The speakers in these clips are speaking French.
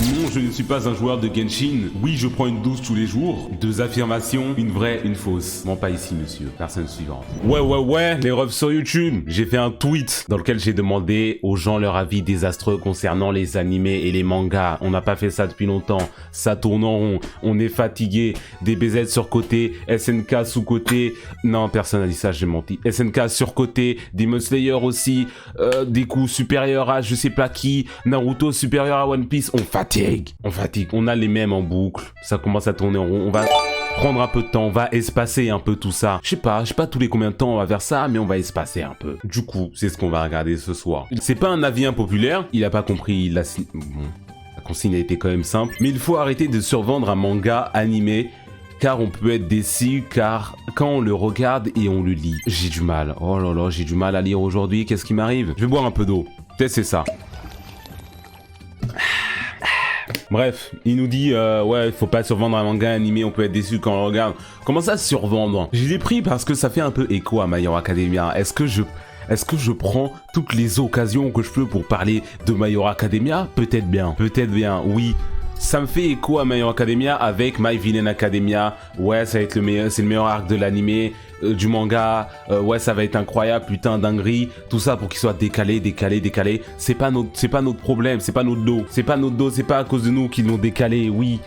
Non, je ne suis pas un joueur de Genshin. Oui, je prends une douche tous les jours. 2 affirmations, une vraie, une fausse. Non, pas ici, monsieur. Personne suivante. Ouais, les refs sur YouTube. J'ai fait un tweet dans lequel j'ai demandé aux gens leur avis désastreux concernant les animés et les mangas. On n'a pas fait ça depuis longtemps. Ça tourne en rond. On est fatigué. Des BZ sur côté, SNK sous côté. Non, personne n'a dit ça, j'ai menti. SNK sur côté, Demon Slayer aussi. Des coups supérieurs à je sais pas qui. Naruto supérieur à One Piece. On fatigue. On a les mêmes en boucle. Ça commence à tourner en rond. On va prendre un peu de temps. On va espacer un peu tout ça. Je sais pas tous les combien de temps on va faire ça, mais on va espacer un peu. Du coup, c'est ce qu'on va regarder ce soir. C'est pas un avis impopulaire. Il a pas compris la consigne a été quand même simple. Mais il faut arrêter de survendre un manga animé. Car on peut être déçu, car quand on le regarde et on le lit, j'ai du mal. Oh là là, j'ai du mal à lire aujourd'hui. Qu'est-ce qui m'arrive? Je vais boire un peu d'eau. Peut-être c'est ça. Bref, il nous dit ouais, faut pas survendre un manga animé, on peut être déçu quand on le regarde. Comment ça survendre? Je l'ai pris parce que ça fait un peu écho à My Hero Academia. Est-ce que je prends toutes les occasions que je peux pour parler de My Hero Academia? Peut-être bien, oui. Ça me fait écho à My Hero Academia avec My Villain Academia. Ouais, ça va être c'est le meilleur arc de l'animé, du manga. Ouais, ça va être incroyable, putain, dinguerie. Tout ça pour qu'il soit décalé. C'est pas notre problème, c'est pas notre dos. C'est pas à cause de nous qu'ils l'ont décalé, oui.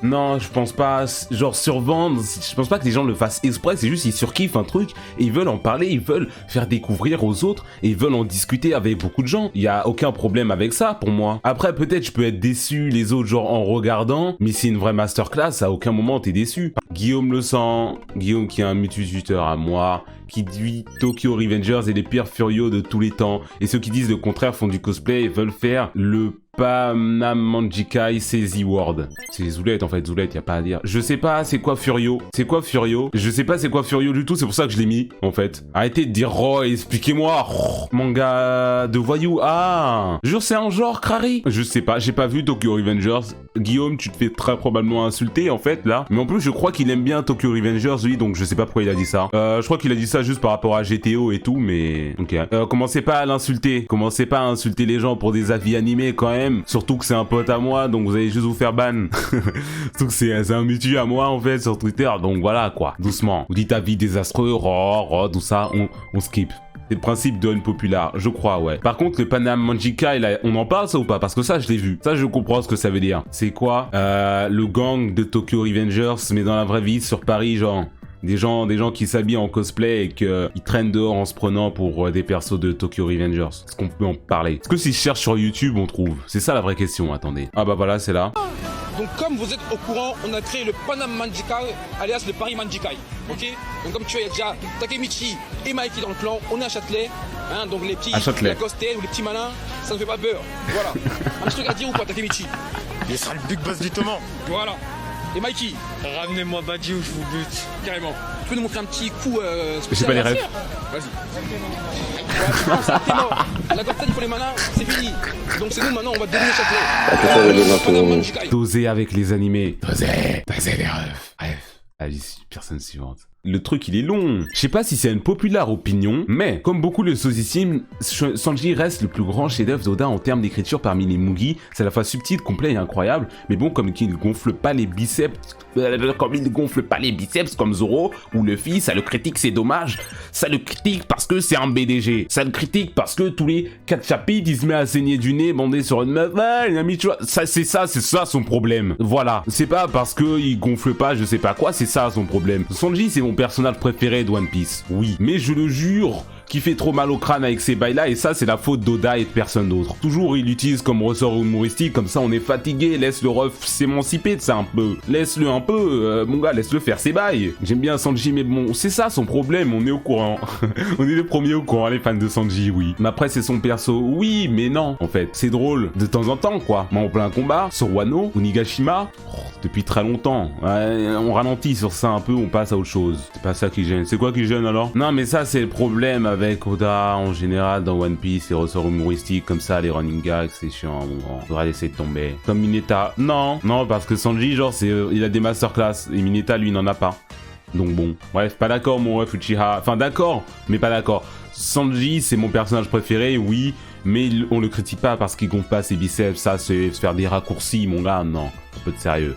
Non, je pense pas, genre survendre, je pense pas que les gens le fassent exprès, c'est juste ils surkiffent un truc et ils veulent en parler, ils veulent faire découvrir aux autres et ils veulent en discuter avec beaucoup de gens. Il y a aucun problème avec ça pour moi. Après peut-être je peux être déçu les autres genre en regardant, mais c'est une vraie masterclass, à aucun moment t'es déçu. Guillaume le sent, Guillaume qui est un multi-tuteur à moi, qui dit Tokyo Revengers est les pires furios de tous les temps et ceux qui disent le contraire font du cosplay et veulent faire le Panam Manjikai Seizi Word. C'est Zoulette en fait, Zoulette, y a pas à dire. Je sais pas c'est quoi Furio. Je sais pas c'est quoi Furio du tout, c'est pour ça que je l'ai mis en fait. Arrêtez de dire oh, expliquez-moi. Manga de voyous. Ah, jure c'est un genre Crary. Je sais pas, j'ai pas vu Tokyo Revengers. Guillaume, tu te fais très probablement insulter en fait là. Mais en plus je crois qu'il aime bien Tokyo Revengers lui, donc je sais pas pourquoi il a dit ça. Je crois qu'il a dit ça juste par rapport à GTO et tout, mais ok. Commencez pas à l'insulter. Commencez pas à insulter les gens pour des avis animés quand même. Surtout que c'est un pote à moi, donc vous allez juste vous faire ban. Surtout que c'est un mutu à moi en fait sur Twitter, donc voilà quoi, doucement. Vous dites avis désastreux, tout ça, on skip. C'est le principe de Unpopular, je crois, ouais. Par contre, le Panam Manjikai, là, on en parle ça ou pas? Parce que ça, je l'ai vu. Ça, je comprends ce que ça veut dire. C'est quoi le gang de Tokyo Revengers, mais dans la vraie vie, sur Paris, genre... Des gens qui s'habillent en cosplay et qui traînent dehors en se prenant pour des persos de Tokyo Revengers. Est-ce qu'on peut en parler? Est-ce que si je cherche sur YouTube, on trouve? C'est ça la vraie question, attendez. Ah bah voilà, c'est là. Donc comme vous êtes au courant, on a créé le Panam Manjikai, alias le Paris Manjikai. Ok? Donc comme tu vois, il y a déjà Takemichi et Mikey dans le clan, on est à Châtelet. Hein, donc les petits Lagostel ou les petits malins, ça ne fait pas peur. Voilà. Un petit truc à dire ou pas, Takemichi? Il sera le big boss du Toman. Voilà. Et Mikey, ramenez-moi Badji ou je vous bute. Carrément. Tu peux nous montrer un petit coup J'ai pas les rêves. Vas-y. T'es mort. La Gostel, il faut les malins, c'est fini. Donc c'est nous maintenant, on va devenir Châtelet. Doser avec les animés. Doser les refs. Bref. Allez, personne suivante. Le truc, il est long. Je sais pas si c'est une populaire opinion, mais comme beaucoup le sous-estiment, Sanji reste le plus grand chef-d'œuvre d'Oda en termes d'écriture parmi les Mugi. C'est à la fois subtil, complet et incroyable, mais bon, comme il gonfle pas les biceps, comme Zoro ou Luffy, ça le critique, c'est dommage. Ça le critique parce que c'est un BDG. Ça le critique parce que tous les 4 chapitres, il se met à saigner du nez, bandé sur une meuf. Ah, il a mis, tu vois, c'est ça son problème. Voilà. C'est pas parce que il gonfle pas, je sais pas quoi, c'est ça son problème. Sanji, c'est mon personnage préféré de One Piece. Oui. Mais je le jure, qui fait trop mal au crâne avec ces bails-là, et ça, c'est la faute d'Oda et de personne d'autre. Toujours, il l'utilise comme ressort humoristique, comme ça, on est fatigué, laisse le ref s'émanciper de ça un peu. Laisse-le un peu, mon gars, laisse-le faire ses bails. J'aime bien Sanji, mais bon, c'est ça son problème, on est au courant. On est les premiers au courant, les fans de Sanji, oui. Mais après, c'est son perso, oui, mais non, en fait. C'est drôle, de temps en temps, quoi. Mais en plein combat, sur Wano, ou Nigashima, depuis très longtemps. On ralentit sur ça un peu, on passe à autre chose. C'est pas ça qui gêne. C'est quoi qui gêne alors? Non, mais ça, c'est le problème avec Oda en général dans One Piece, les ressorts humoristiques comme ça, les running gags, c'est chiant, mon grand. Faudra laisser tomber. Comme Mineta, non, parce que Sanji, genre, il a des masterclass, et Mineta, lui, n'en a pas. Donc bon, bref, pas d'accord, mon ref Uchiha. Enfin, d'accord, mais pas d'accord. Sanji, c'est mon personnage préféré, oui, mais on le critique pas parce qu'il gonfle pas ses biceps. Ça, c'est se faire des raccourcis, mon gars. Non, un peu de sérieux.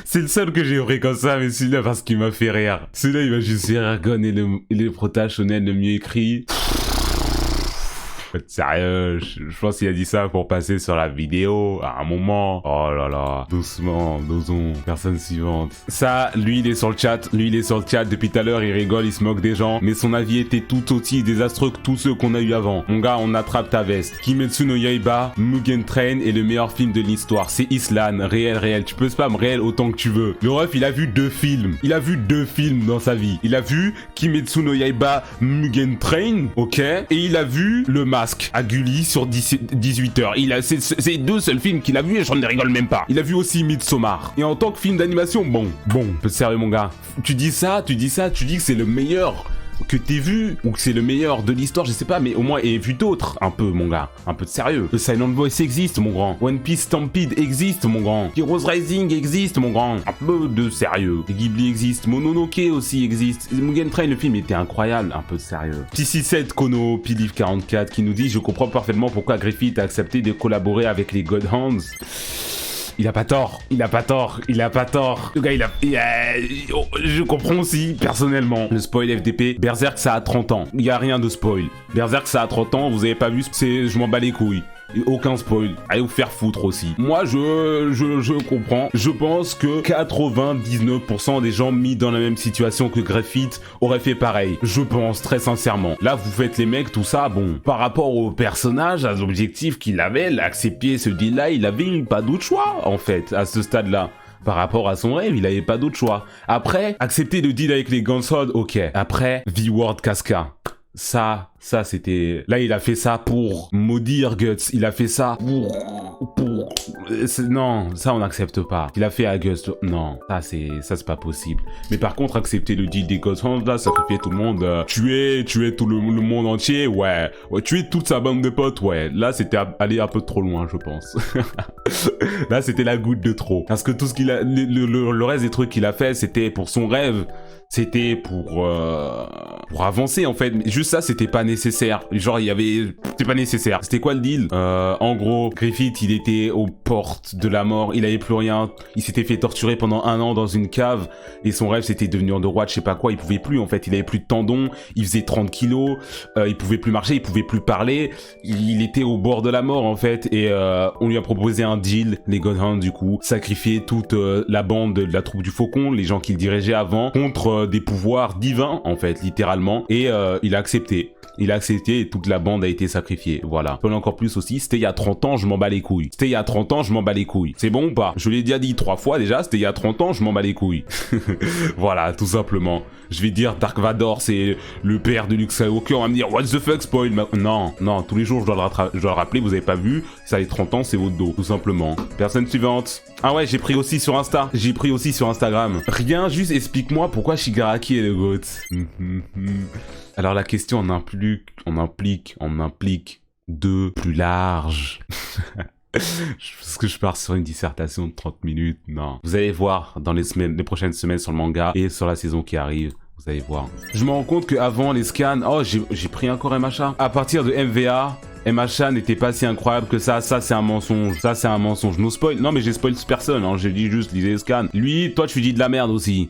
C'est le seul que j'ai repris comme ça, mais celui-là parce qu'il m'a fait rire. Celui-là, il m'a juste fait rire. Gon et le prota shonen le mieux écrit. Sérieux, je pense qu'il a dit ça pour passer sur la vidéo à un moment. Oh là là, doucement, dosons, personne suivante. Ça, lui il est sur le chat, depuis tout à l'heure il rigole, il se moque des gens, mais son avis était tout aussi désastreux que tous ceux qu'on a eu avant. Mon gars, on attrape ta veste. Kimetsu no Yaiba, Mugen Train est le meilleur film de l'histoire. C'est Islan, réel, tu peux spam réel autant que tu veux. Le ref, il a vu 2 films. Il a vu 2 films dans sa vie. Il a vu Kimetsu no Yaiba, Mugen Train, ok, et il a vu le masque à Gulli sur 18h. C'est 2 seuls films qu'il a vu et je ne rigole même pas. Il a vu aussi Midsommar. Et en tant que film d'animation, bon, peu sérieux mon gars. Tu dis que c'est le meilleur que t'aies vu, ou que c'est le meilleur de l'histoire, je sais pas, mais au moins ait vu d'autres, un peu mon gars, un peu de sérieux. Le Silent Voice existe mon grand, One Piece Stampede existe mon grand, Heroes Rising existe mon grand, un peu de sérieux. Ghibli existe, Mononoke aussi existe, Mugen Train le film était incroyable, un peu de sérieux. TC7 Kono, Pilif44 qui nous dit: je comprends parfaitement pourquoi Griffith a accepté de collaborer avec les Godhounds. Il a pas tort. Le gars, je comprends aussi, personnellement. Le spoil FDP, Berserk, ça a 30 ans. Il y a rien de spoil. Berserk, ça a 30 ans, vous avez pas vu, je m'en bats les couilles. Aucun spoil. Allez vous faire foutre aussi. Moi, je comprends. Je pense que 99% des gens mis dans la même situation que Griffith auraient fait pareil. Je pense, très sincèrement. Là, vous faites les mecs, tout ça, bon. Par rapport au personnage, à l'objectif qu'il avait, accepter ce deal-là, il avait pas d'autre choix, en fait, à ce stade-là. Par rapport à son rêve, il avait pas d'autre choix. Après, accepter le deal avec les Gunsod, ok. Après, V-Word Casca. Ça c'était... Là, il a fait ça pour maudire Guts. Il a fait ça pour... Non, ça, on n'accepte pas. Il a fait à Guts... Non, ça, c'est pas possible. Mais par contre, accepter le deal des Godhounds, là, sacrifier tout le monde, tuer tout le monde entier, ouais, tuer toute sa bande de potes, ouais. Là, c'était aller un peu trop loin, je pense. Là, c'était la goutte de trop. Parce que tout ce qu'il a... Le reste des trucs qu'il a fait, c'était pour son rêve. C'était pour avancer, en fait. Mais juste ça, c'était pas nécessaire. Genre, c'était pas nécessaire. C'était quoi le deal? En gros, Griffith, il était aux portes de la mort. Il avait plus rien. Il s'était fait torturer pendant 1 an dans une cave. Et son rêve, c'était de devenir de roi, je sais pas quoi. Il pouvait plus, en fait. Il avait plus de tendons. Il faisait 30 kilos. Il pouvait plus marcher. Il pouvait plus parler. Il était au bord de la mort, en fait. Et on lui a proposé un deal. Les Godhounds, du coup, sacrifier toute la bande de la troupe du Faucon, les gens qu'il dirigeait avant, contre des pouvoirs divins, en fait, littéralement. Et il a accepté. Il a accepté et toute la bande a été sacrifiée. Voilà. Peu encore plus aussi, c'était il y a 30 ans, je m'en bats les couilles. C'est bon ou pas? Je l'ai déjà dit 3 fois déjà, c'était il y a 30 ans, je m'en bats les couilles. Voilà, tout simplement. Je vais dire Dark Vador, c'est le père de Luke Skywalker. On va me dire, what the fuck, spoil? Non, tous les jours, je dois le rappeler, vous avez pas vu. Ça les 30 ans, c'est votre dos, tout simplement. Personne suivante. Ah ouais, j'ai pris aussi sur Insta. J'ai pris aussi sur Instagram. Rien, juste explique-moi pourquoi Shigaraki est le GOAT. Alors la question en implique 2 plus larges. Parce que je pars sur une dissertation de 30 minutes. Non. Vous allez voir dans les prochaines semaines sur le manga et sur la saison qui arrive. Vous allez voir. Je me rends compte qu'avant les scans... Oh, j'ai pris encore MHA. À partir de MVA... MHA n'était pas si incroyable que ça c'est un mensonge, no spoil, non mais j'ai spoil personne, hein. J'ai dit juste lisez les scans. Lui, toi tu dis de la merde aussi,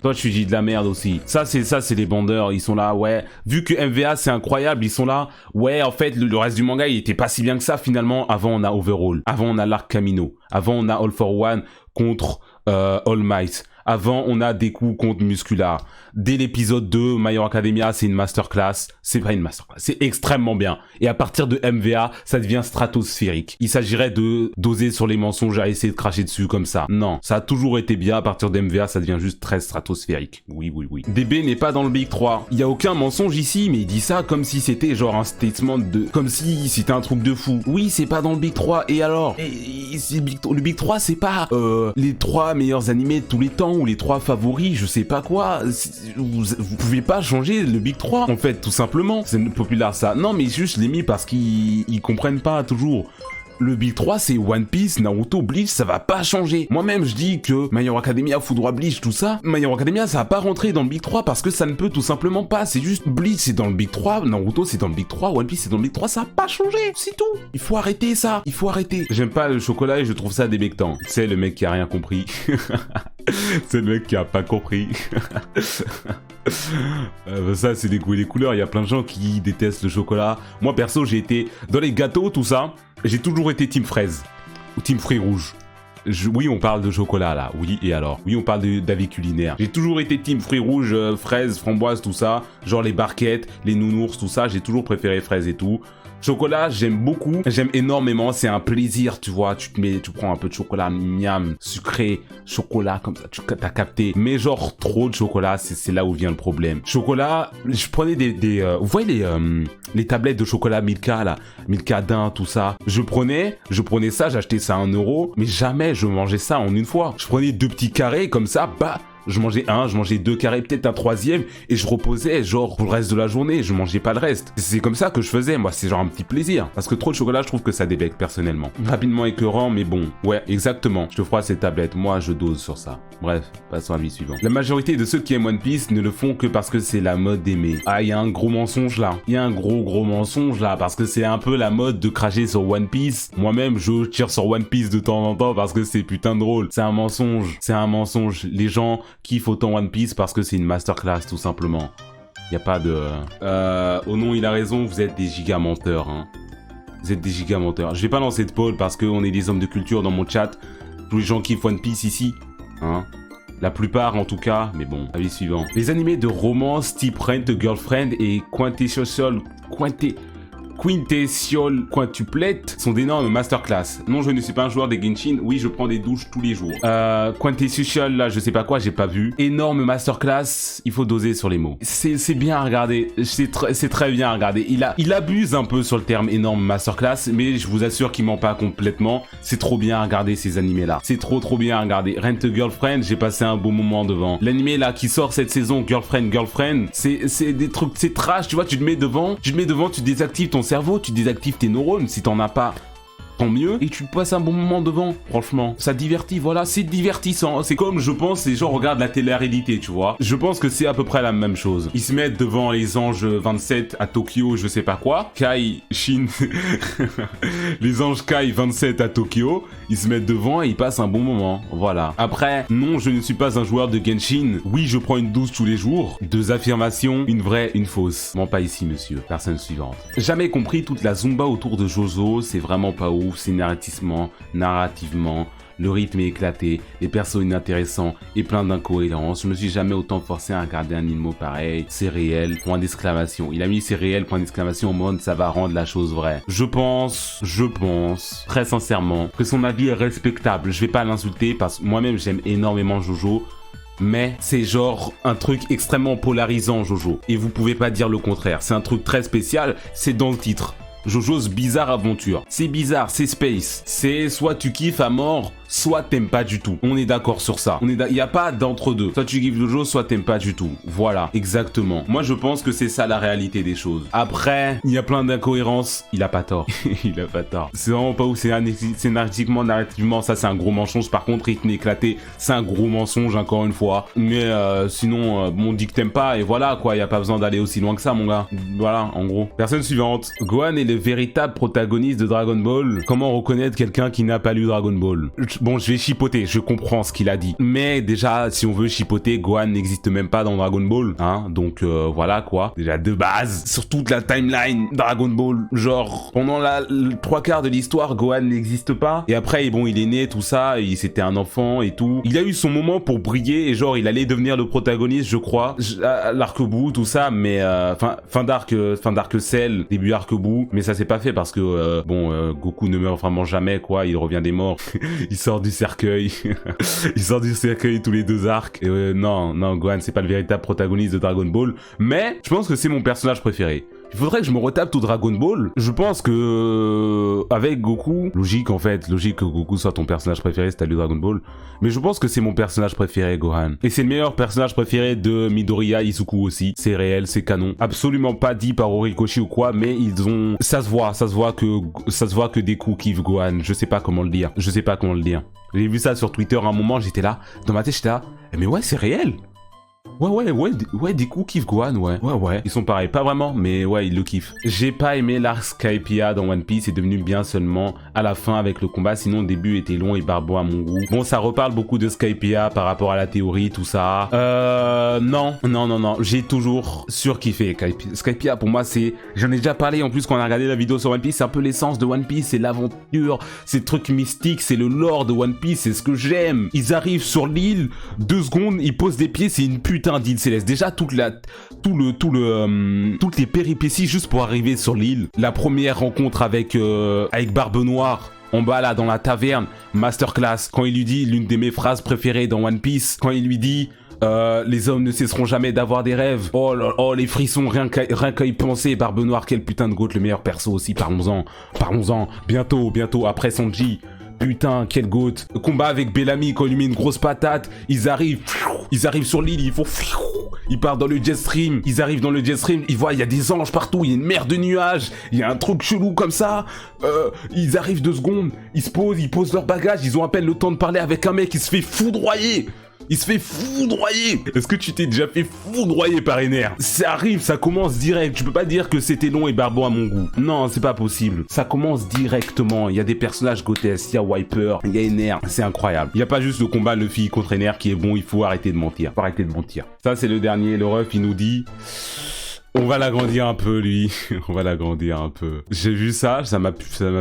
ça c'est les bandeurs, ils sont là, ouais, vu que MVA c'est incroyable, ils sont là, ouais en fait le reste du manga il était pas si bien que ça finalement. Avant on a Overhaul, avant on a l'arc Camino, avant on a All for One contre All Might, avant on a Deku contre Muscular. Dès l'épisode 2, My Hero Academia, c'est une masterclass. C'est pas une masterclass, c'est extrêmement bien. Et à partir de MVA, ça devient stratosphérique. Il s'agirait de doser sur les mensonges à essayer de cracher dessus comme ça. Non, ça a toujours été bien. À partir de MVA, ça devient juste très stratosphérique. Oui. DB n'est pas dans le Big 3. Il y a aucun mensonge ici, mais il dit ça comme si c'était genre un statement de... Comme si c'était un truc de fou. Oui, c'est pas dans le Big 3. Et alors le Big 3, c'est pas les 3 meilleurs animés de tous les temps ou les 3 favoris, je sais pas quoi. Vous pouvez pas changer le Big 3 en fait, tout simplement. C'est populaire ça. Non mais juste je l'ai mis parce qu'ils comprennent pas toujours. Le Big 3, c'est One Piece, Naruto, Bleach, ça va pas changer. Moi-même, je dis que My Hero Academia, Foot Droit Bleach, tout ça, My Hero Academia, ça va pas rentrer dans le Big 3 parce que ça ne peut tout simplement pas. C'est juste Bleach, c'est dans le Big 3, Naruto, c'est dans le Big 3, One Piece, c'est dans le Big 3, ça va pas changer, c'est tout. Il faut arrêter ça, il faut arrêter. J'aime pas le chocolat et je trouve ça débectant. C'est le mec qui a rien compris. C'est le mec qui a pas compris. Ça, c'est des goûts et des couleurs. Il y a plein de gens qui détestent le chocolat. Moi, perso, j'ai été dans les gâteaux, tout ça. J'ai toujours été team fraise ou team fruits rouges. Oui, on parle de chocolat là. Oui, et alors? Oui, on parle d'avis culinaire. J'ai toujours été team fruits rouges, fraises, framboises, tout ça. Genre les barquettes, les nounours, tout ça. J'ai toujours préféré fraises et tout. Chocolat, j'aime beaucoup, j'aime énormément, c'est un plaisir, tu vois, tu prends un peu de chocolat, miam, sucré, chocolat, comme ça, t'as capté. Mais genre, trop de chocolat, c'est là où vient le problème. Chocolat, je prenais vous voyez les tablettes de chocolat Milka, là, Milka Daim, tout ça. Je prenais ça, j'achetais ça à 1 €, mais jamais je mangeais ça en une fois. Je prenais 2 petits carrés, comme ça, bah... Je mangeais 2 carrés, peut-être un 3e, et je reposais, genre, pour le reste de la journée, je mangeais pas le reste. C'est comme ça que je faisais, moi, c'est genre un petit plaisir. Parce que trop de chocolat, je trouve que ça débecte, personnellement. Rapidement écœurant, mais bon. Ouais, exactement. Je te ferai ces tablettes, moi, je dose sur ça. Bref, passons à la vie suivante. La majorité de ceux qui aiment One Piece ne le font que parce que c'est la mode d'aimer. Ah, il y a un gros mensonge là. Il y a un gros mensonge là, parce que c'est un peu la mode de cracher sur One Piece. Moi-même, je tire sur One Piece de temps en temps parce que c'est putain de drôle. C'est un mensonge. C'est un mensonge. Les gens kiffent autant One Piece parce que c'est une masterclass, tout simplement. Y a pas de... Oh non, il a raison, vous êtes des gigamenteurs, hein. Vous êtes des gigamenteurs. Je vais pas lancer de poll parce qu'on est des hommes de culture dans mon chat. Tous les gens kiffent One Piece ici, hein. La plupart en tout cas, mais bon, avis suivant. Les animés de romance type Rent a Girlfriend et Quintessential Quintuplette sont d'énormes masterclass. Non, je ne suis pas un joueur des Genshin. Oui, je prends des douches tous les jours. Quintessential, là, je sais pas quoi, j'ai pas vu. Énorme masterclass, il faut doser sur les mots. C'est bien à regarder. C'est très bien à regarder. Il abuse un peu sur le terme énorme masterclass, mais je vous assure qu'il ment pas complètement. C'est trop bien à regarder ces animés-là. C'est trop bien à regarder. Rent a Girlfriend, j'ai passé un beau moment devant. L'animé là qui sort cette saison, Girlfriend, c'est des trucs, c'est trash, tu vois, tu te mets devant, tu désactives ton cerveau, tu désactives tes neurones, si t'en as pas, tant mieux, et tu passes un bon moment devant, franchement, ça divertit, voilà, c'est divertissant, c'est comme, je pense, les gens regardent la télé-réalité, tu vois, je pense que c'est à peu près la même chose, ils se mettent devant les anges 27 à Tokyo, je sais pas quoi, Kai, Shin, les anges Kai 27 à Tokyo, ils se mettent devant et ils passent un bon moment, voilà. Après, non, je ne suis pas un joueur de Genshin, oui, je prends une douche tous les jours, 2 affirmations, une vraie, une fausse, non pas ici, monsieur, personne suivante. Jamais compris toute la zumba autour de Jojo, c'est vraiment pas ouf. C'est narrativement, le rythme est éclaté, les persos inintéressants et plein d'incohérences. Je me suis jamais autant forcé à regarder un animal pareil. C'est réel, point d'exclamation. Il a mis c'est réel, point d'exclamation en mode ça va rendre la chose vraie. Je pense, très sincèrement, que son avis est respectable. Je vais pas l'insulter parce que moi-même j'aime énormément Jojo. Mais c'est genre un truc extrêmement polarisant, Jojo. Et vous pouvez pas dire le contraire. C'est un truc très spécial, c'est dans le titre. Jojo's Bizarre Aventure. C'est bizarre, c'est space. C'est soit tu kiffes à mort, soit t'aimes pas du tout. On est d'accord sur ça. Il n'y a pas d'entre-deux. Soit tu kiffes Jojo, soit t'aimes pas du tout. Voilà, exactement. Moi, je pense que c'est ça la réalité des choses. Après, il y a plein d'incohérences. Il a pas tort. Il a pas tort. C'est vraiment pas ouf. C'est narrativement, ça c'est un gros mensonge. Par contre, rythme éclaté, c'est un gros mensonge encore une fois. Mais sinon, bon, on dit que t'aimes pas et voilà quoi. Il y a pas besoin d'aller aussi loin que ça, mon gars. Voilà, en gros. Personne suivante. Gohan est le véritable protagoniste de Dragon Ball. Comment reconnaître quelqu'un qui n'a pas lu Dragon Ball? Bon, je vais chipoter, je comprends ce qu'il a dit. Mais déjà, si on veut chipoter, Gohan n'existe même pas dans Dragon Ball, hein. Donc voilà quoi. Déjà de base, sur toute la timeline Dragon Ball, genre pendant le 3/4 de l'histoire, Gohan n'existe pas. Et après, bon, il est né, tout ça, c'était un enfant et tout. Il a eu son moment pour briller et genre, il allait devenir le protagoniste, je crois. L'arc-bout, tout ça, mais fin d'arc Cell, début arc-bout. Mais ça s'est pas fait parce que Goku ne meurt vraiment jamais quoi. Il revient des morts. Il sort du cercueil. Il sort du cercueil tous les 2 arcs. Et non, Gohan, c'est pas le véritable protagoniste de Dragon Ball. Mais je pense que c'est mon personnage préféré. Il faudrait que je me retape tout Dragon Ball. Je pense que avec Goku, logique en fait, logique que Goku soit ton personnage préféré si t'as lu Dragon Ball. Mais je pense que c'est mon personnage préféré, Gohan. Et c'est le meilleur personnage préféré de Midoriya Izuku aussi. C'est réel, c'est canon. Absolument pas dit par Horikoshi ou quoi, mais ils ont... ça se voit que Deku kiffe Gohan. Je sais pas comment le dire. J'ai vu ça sur Twitter à un moment, j'étais là. Dans ma tête, j'étais là. Mais ouais, c'est réel. Ouais, Deku kiffe Gohan, ouais. Ils sont pareils, pas vraiment, mais ouais, ils le kiffent. J'ai pas aimé l'arc Skypiea dans One Piece, c'est devenu bien seulement à la fin avec le combat, sinon le début était long et barbant à mon goût. Bon, ça reparle beaucoup de Skypiea par rapport à la théorie, tout ça. Non, j'ai toujours surkiffé Skypiea. Pour moi, c'est... J'en ai déjà parlé en plus quand on a regardé la vidéo sur One Piece, c'est un peu l'essence de One Piece, c'est l'aventure, c'est le truc mystique, c'est le lore de One Piece, c'est ce que j'aime. Ils arrivent sur l'île, 2 secondes, ils posent des pieds, c'est une putain d'île céleste. Déjà toutes les péripéties juste pour arriver sur l'île. La première rencontre avec Barbe Noire en bas là dans la taverne, masterclass. Quand il lui dit l'une de mes phrases préférées dans One Piece, quand il lui dit les hommes ne cesseront jamais d'avoir des rêves. Oh les frissons, rien qu'à y penser. Barbe Noire, quel putain de goat, le meilleur perso aussi. Parlons-en. Bientôt après Sanji. Putain, quel goat. Le combat avec Bellamy, quand il lui met une grosse patate, ils arrivent sur l'île, ils partent dans le jet stream, ils arrivent dans le jet stream, ils voient, il y a des anges partout, il y a une mer de nuages, il y a un truc chelou comme ça, ils arrivent 2 secondes, ils posent leur bagage, ils ont à peine le temps de parler avec un mec qui se fait foudroyer. Est-ce que tu t'es déjà fait foudroyer par Ener? Ça arrive, ça commence direct. Tu peux pas dire que c'était long et barbant à mon goût. Non, c'est pas possible. Ça commence directement. Il y a des personnages grotesques, il y a Wiper, il y a Ener. C'est incroyable. Il y a pas juste le combat Luffy contre Ener qui est bon. Il faut arrêter de mentir. Ça, c'est le dernier. Le ref, il nous dit... On va l'agrandir un peu, lui. J'ai vu ça m'a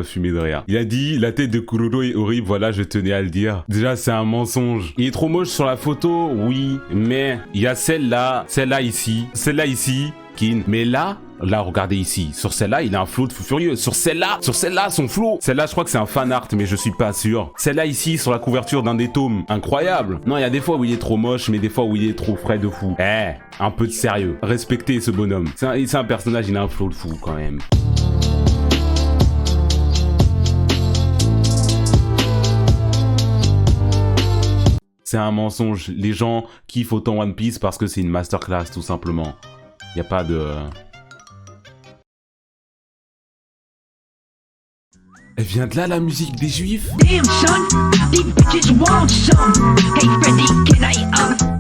fumé de rire. Il a dit, la tête de Kuroro est horrible, voilà, je tenais à le dire. Déjà, c'est un mensonge. Il est trop moche sur la photo, oui, mais il y a celle-là ici, Kin. Mais là, regardez ici. Sur celle-là, il a un flow de fou furieux. Sur celle-là, son flow. Celle-là, je crois que c'est un fan art, mais je suis pas sûr. Celle-là ici, sur la couverture d'un des tomes. Incroyable. Non, il y a des fois où il est trop moche, mais des fois où il est trop frais de fou. Un peu de sérieux. Respectez ce bonhomme. C'est un personnage, il a un flow de fou quand même. C'est un mensonge. Les gens kiffent autant One Piece parce que c'est une masterclass, tout simplement. Y a pas de... Elle vient de là, la musique des Juifs? Damn son, these bitches want some. Hey Freddy, can I